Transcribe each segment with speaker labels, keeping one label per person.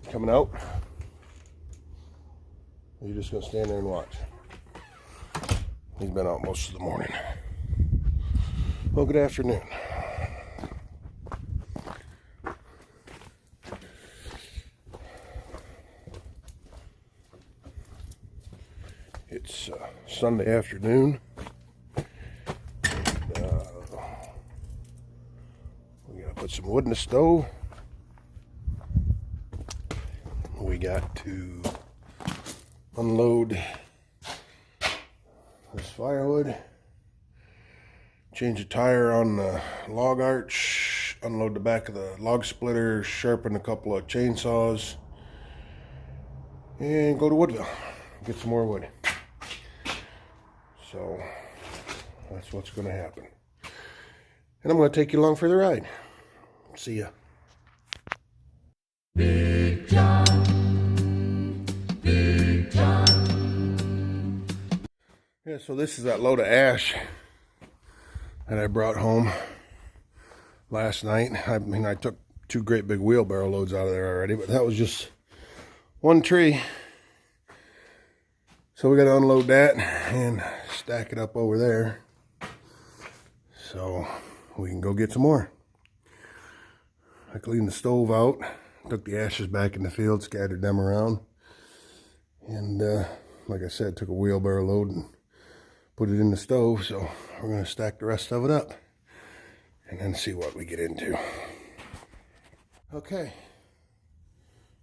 Speaker 1: coming out? Or you just gonna stand there and watch? He's been out most of the morning. Well, good afternoon. It's Sunday afternoon. We gotta put some wood in the stove. We got to unload this firewood, change the tire on the log arch, unload the back of the log splitter, sharpen a couple of chainsaws, and go to Woodville, get some more wood. So that's what's going to happen. And I'm going to take you along for the ride. See ya. Big John, Big John. Yeah, so this is that load of ash that I brought home last night. I mean, I took 2 great big wheelbarrow loads out of there already, but that was just one tree. So we got to unload that and stack it up over there so we can go get some more. I cleaned the stove out, took the ashes back in the field, scattered them around, and like I said, took a wheelbarrow load and put it in the stove. So we're going to stack the rest of it up and then see what we get into. Okay,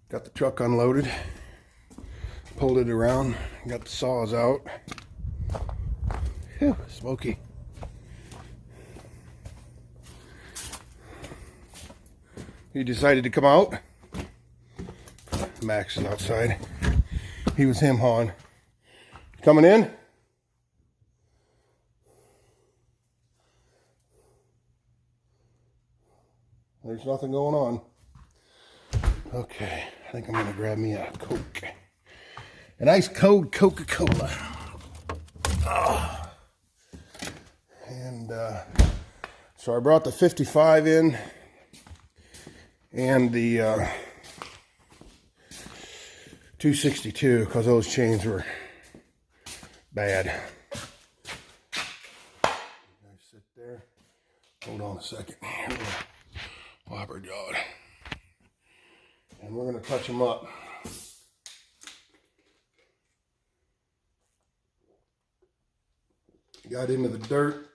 Speaker 1: got the truck unloaded, pulled it around, got the saws out. Whew, smoky. He decided to come out. Max is outside. He was him hawing. Coming in? There's nothing going on. Okay, I think I'm gonna grab me a Coke. An ice cold Coca-Cola. Oh. And so I brought the 55 in and the 262 because those chains were bad. You guys sit there. Hold on a second. Whopper jawed. And we're going to touch them up. Got into the dirt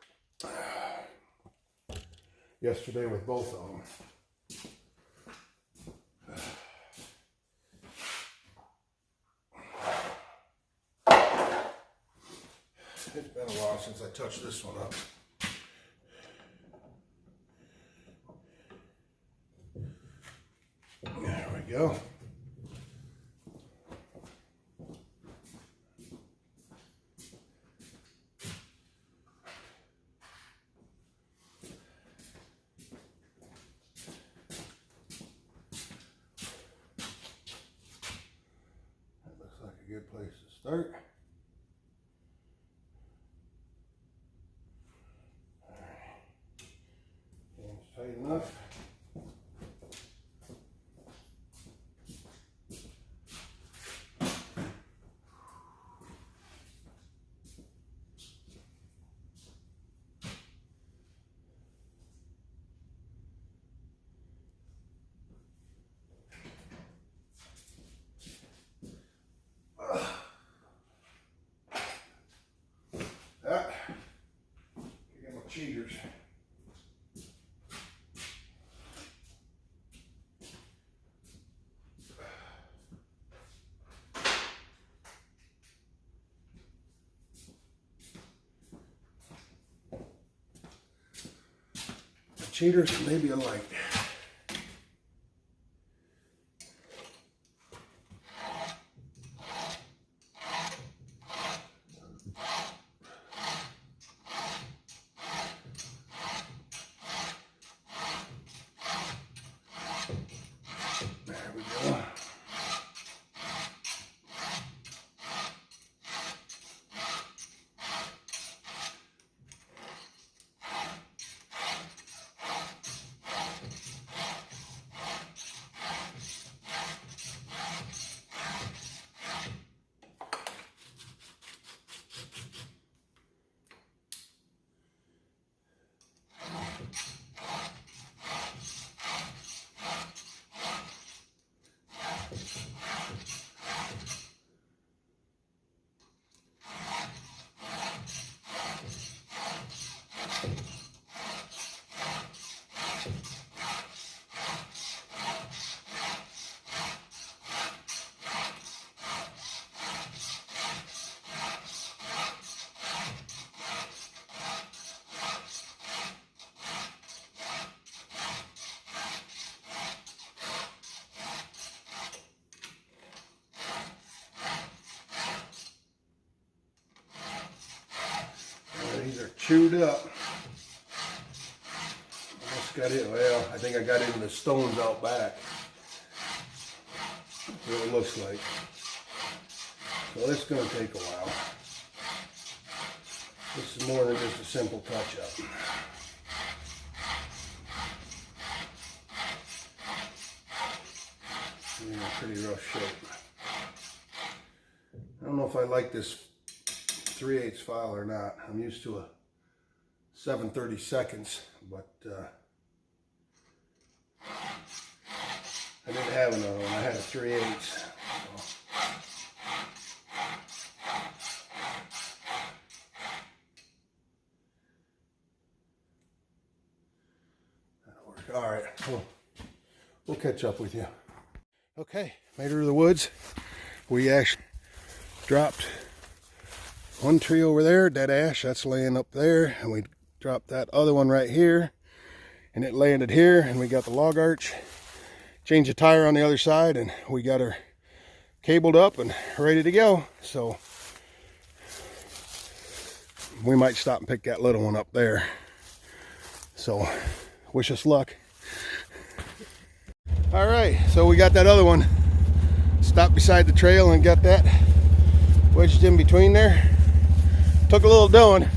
Speaker 1: yesterday with both of them. It's been a while since I touched this one up. There we go. That looks like a good place to start. Tight enough. Get my cheaters. Cheaters maybe a light. There we go. chewed up. Almost got it. Well, I think I got into the stones out back. That's what it looks like. So it's going to take a while. This is more than just a simple touch-up. In a pretty rough shape. I don't know if I like this 3/8 file or not. I'm used to a 7/32, but I didn't have another one. I had a 3/8. So. That'll work. All right, we'll catch up with you. Okay, made it through the woods. We actually dropped one tree over there, dead ash, that's laying up there, and we dropped that other one right here, and it landed here, and we got the log arch. Changed the tire on the other side, and we got her cabled up and ready to go. So we might stop and pick that little one up there. So wish us luck. All right, so we got that other one stopped beside the trail and got that wedged in between there. Took a little doing.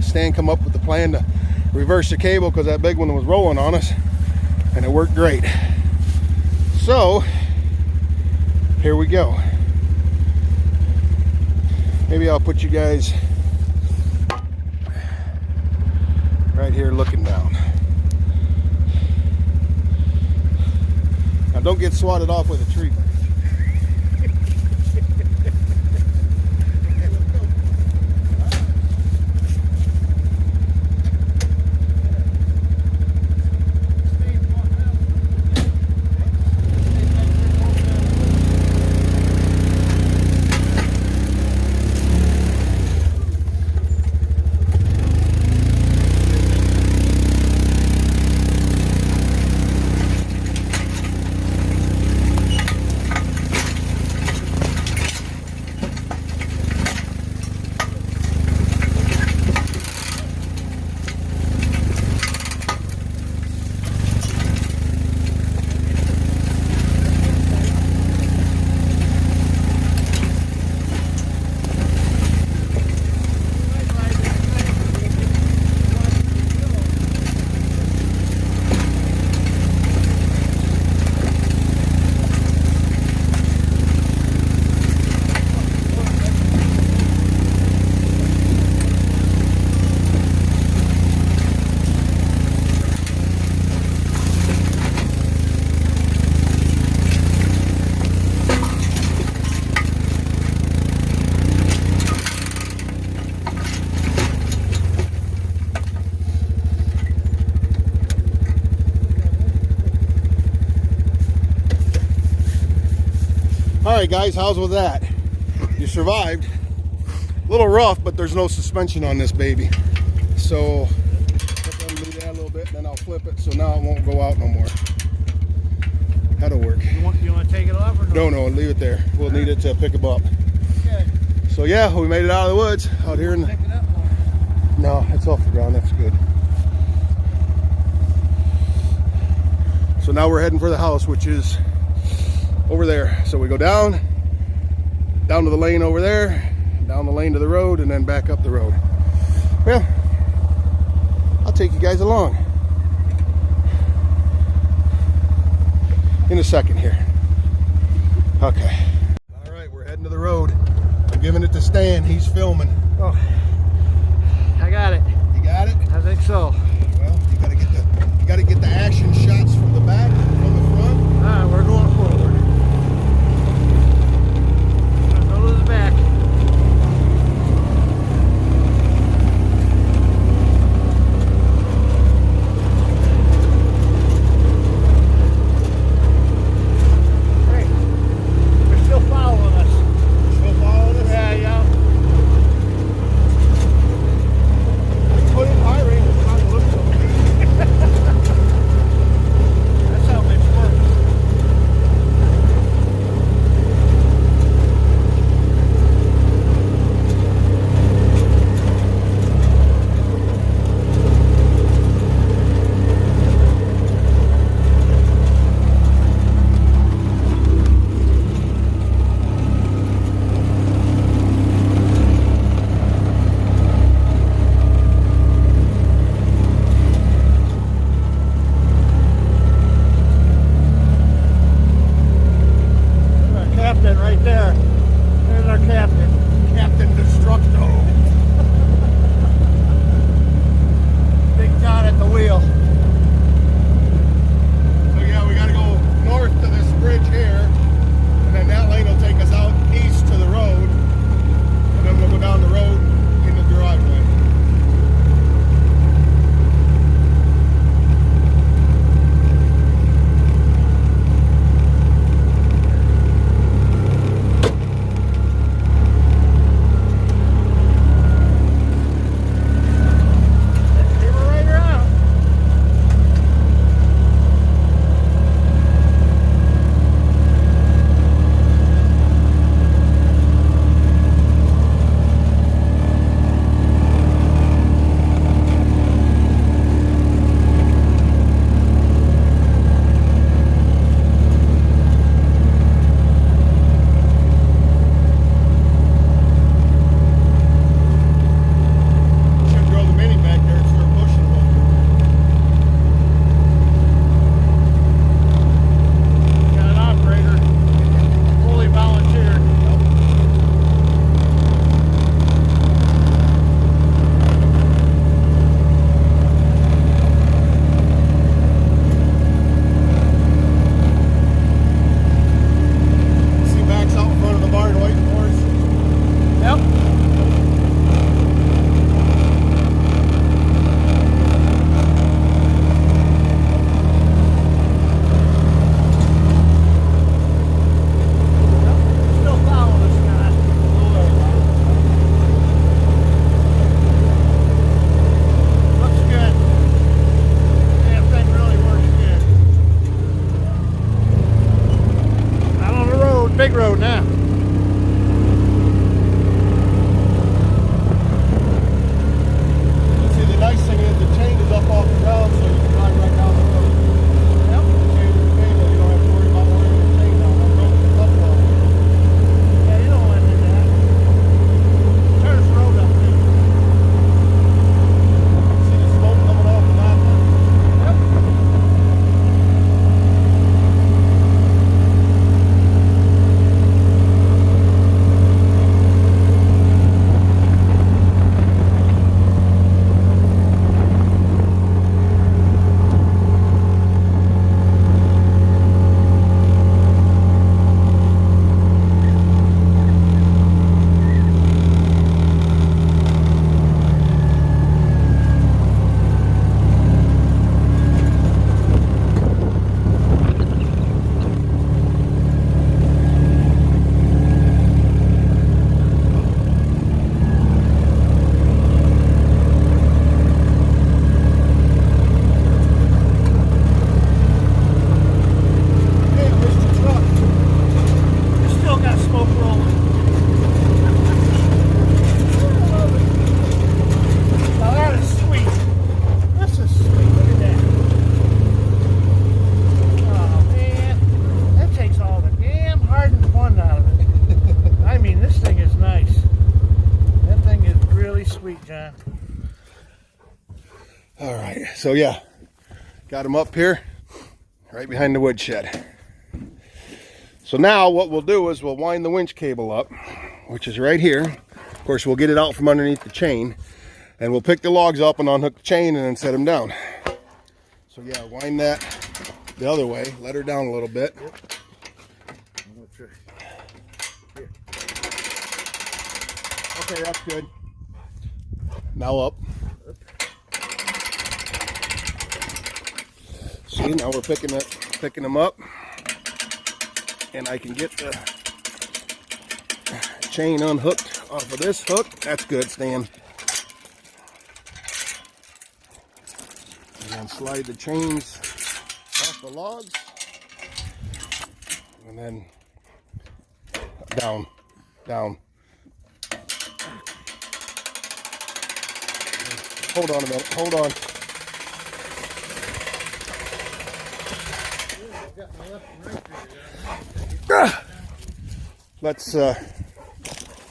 Speaker 1: Stan come up with the plan to reverse the cable because that big one was rolling on us, and it worked great. So here we go. Maybe I'll put you guys right here looking down. Now don't get swatted off with a tree branch. Alright guys, how's with that? You survived. A little rough, but there's no suspension on this baby. So, let them do that a little bit, and then I'll flip it so now it won't go out no more. That'll work.
Speaker 2: You want to take it off or no?
Speaker 1: No, leave it there. We'll need it to pick them up.
Speaker 2: Okay.
Speaker 1: So yeah, we made it out of the woods, out here in the...
Speaker 2: Pick it up more.
Speaker 1: No, it's off the ground, that's good. So now we're heading for the house, which is over there. So we go down to the lane over there, down the lane to the road, and then back up the road. Well, I'll take you guys along in a second here. Okay. All right, we're heading to the road. I'm giving it to Stan. He's filming.
Speaker 2: Oh, I got it.
Speaker 1: You got it?
Speaker 2: I think so.
Speaker 1: Well, you gotta get the action shots from the back, from the front.
Speaker 2: All right, we're going forward. Go to the back. Hey, they're still following us.
Speaker 1: Still following us?
Speaker 2: Yeah, yeah.
Speaker 1: Put in high range, it's not look so. So yeah, got them up here right behind the woodshed. So now what we'll do is we'll wind the winch cable up, which is right here. Of course, we'll get it out from underneath the chain, and we'll pick the logs up and unhook the chain and then set them down. So yeah, wind that the other way, let her down a little bit. Okay, that's good. Now up. See, now we're picking them up, and I can get the chain unhooked off of this hook. That's good, Stan. And then slide the chains off the logs, and then down, down. Hold on a minute, hold on. Let's, is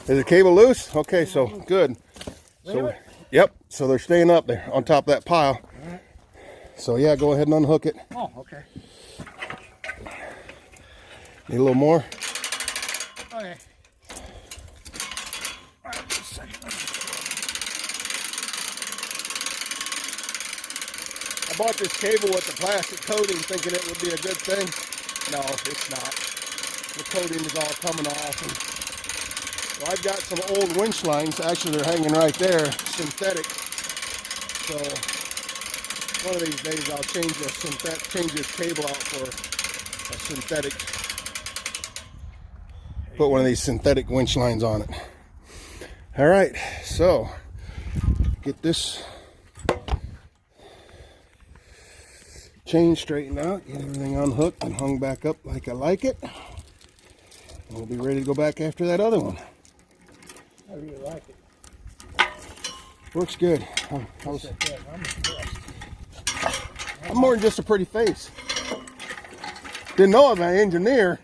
Speaker 1: the cable loose? Okay, so good. So, yep, so they're staying up there on top of that pile. So yeah, go ahead and unhook it.
Speaker 2: Oh, okay.
Speaker 1: Need a little more?
Speaker 2: Okay.
Speaker 1: I bought this cable with the plastic coating thinking it would be a good thing. No, it's not. The coating is all coming off. And so I've got some old winch lines. Actually, they're hanging right there, synthetic. So one of these days I'll change this cable out for a synthetic. Put one of these synthetic winch lines on it. All right, so get this chain straightened out, get everything unhooked and hung back up like I like it. And we'll be ready to go back after that other one.
Speaker 2: I really like it.
Speaker 1: Works good.
Speaker 2: I'm impressed.
Speaker 1: I'm more than just a pretty face. Didn't know I'm an engineer.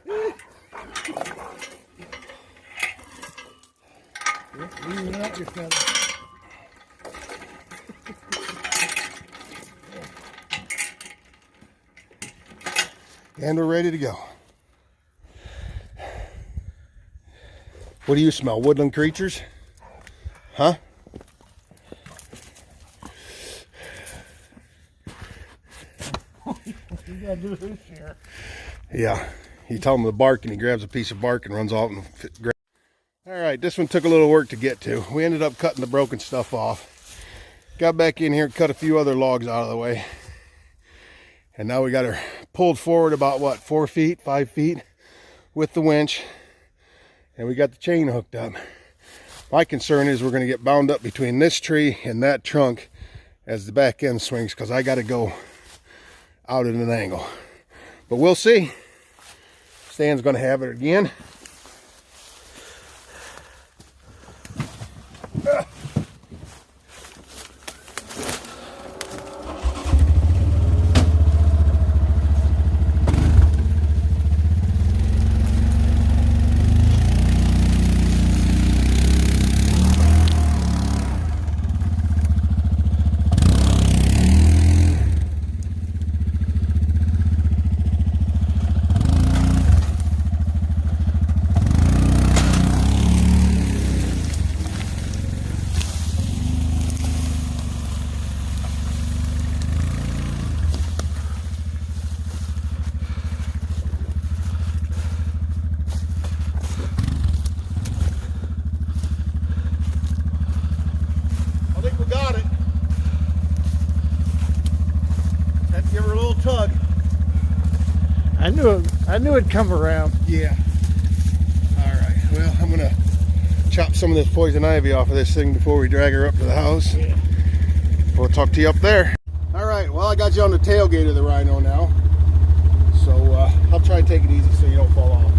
Speaker 1: And we're ready to go. What do you smell? Woodland creatures? Huh?
Speaker 2: You gotta do this here.
Speaker 1: Yeah. You tell him to bark and he grabs a piece of bark and runs off and grabs. All right, this one took a little work to get to. We ended up cutting the broken stuff off. Got back in here and cut a few other logs out of the way. And now we got her pulled forward about, what, 4 feet, 5 feet with the winch. And we got the chain hooked up. My concern is we're going to get bound up between this tree and that trunk as the back end swings, because I got to go out at an angle. But we'll see. Stan's going to have it again. Tug.
Speaker 2: I knew it'd come around.
Speaker 1: Yeah. All right. Well, I'm gonna chop some of this poison ivy off of this thing before we drag her up to the house.
Speaker 2: Yeah.
Speaker 1: We'll talk to you up there. All right. Well, I got you on the tailgate of the Rhino now, so I'll try and take it easy so you don't fall off.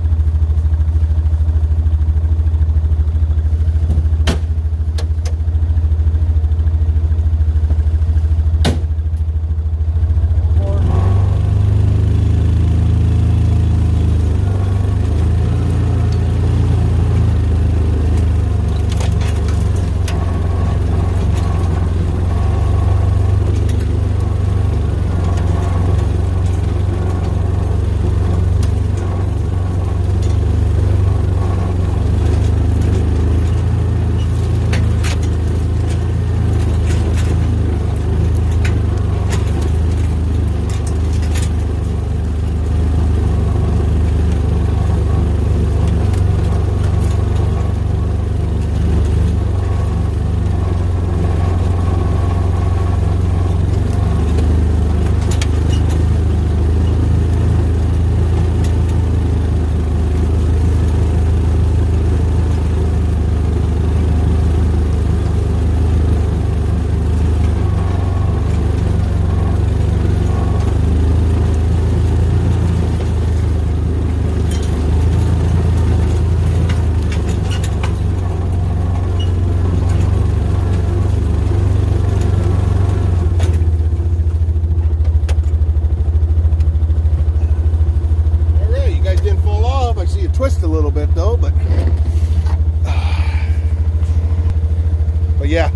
Speaker 1: yeah,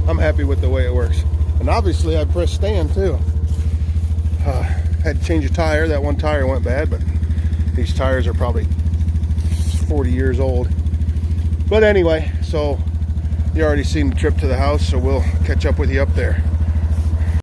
Speaker 1: I'm happy with the way it works. And obviously I pressed stand too. Had to change a tire. That one tire went bad, but these tires are probably 40 years old. But anyway, so you already seen the trip to the house, so we'll catch up with you up there.